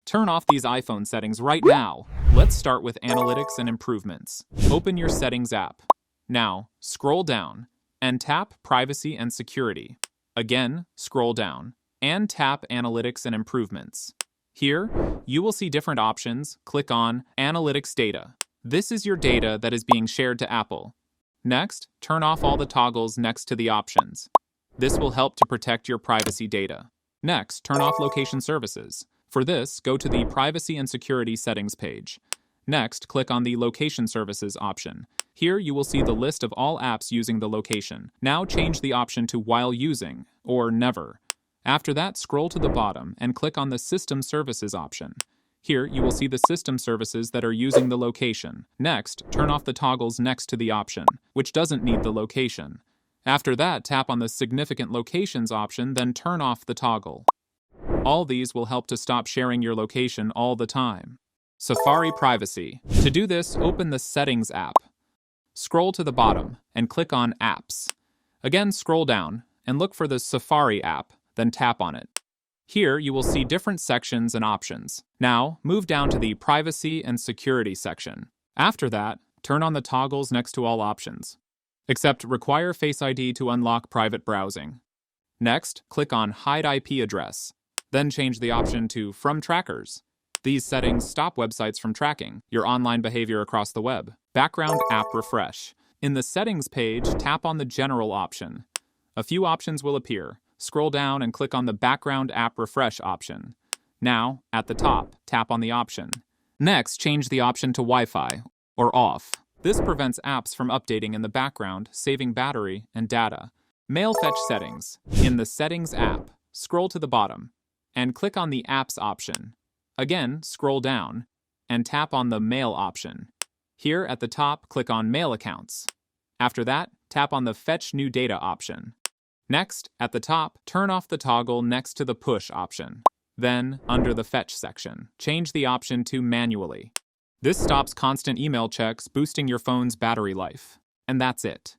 Turn off these iPhone settings right now. Let's start with analytics and improvements. Open your settings app. Now, scroll down and tap Privacy and Security. Again, scroll down and tap Analytics and Improvements. Here, you will see different options. Click on Analytics Data. This is your data that is being shared to Apple. Next, turn off all the toggles next to the options. This will help to protect your privacy data. Next, turn off location services. For this, go to the Privacy and Security Settings page. Next, click on the Location Services option. Here you will see the list of all apps using the location. Now change the option to While Using, or Never. After that, scroll to the bottom and click on the System Services option. Here you will see the system services that are using the location. Next, turn off the toggles next to the option, which doesn't need the location. After that, tap on the Significant Locations option, then turn off the toggle. All these will help to stop sharing your location all the time. Safari Privacy. To do this, open the Settings app. Scroll to the bottom and click on Apps. Again, scroll down and look for the Safari app, then tap on it. Here, you will see different sections and options. Now, move down to the Privacy and Security section. After that, turn on the toggles next to all options, except require Face ID to unlock private browsing. Next, click on Hide IP address. Then change the option to From Trackers. These settings stop websites from tracking your online behavior across the web. Background App Refresh. In the Settings page, tap on the General option. A few options will appear. Scroll down and click on the Background App Refresh option. Now, at the top, tap on the option. Next, change the option to Wi-Fi or Off. This prevents apps from updating in the background, saving battery and data. Mail Fetch Settings. In the Settings app, scroll to the bottom and click on the Apps option. Again, scroll down and tap on the Mail option. Here at the top, click on Mail Accounts. After that, tap on the Fetch New Data option. Next, at the top, turn off the toggle next to the Push option. Then, under the Fetch section, change the option to Manually. This stops constant email checks, boosting your phone's battery life. And that's it.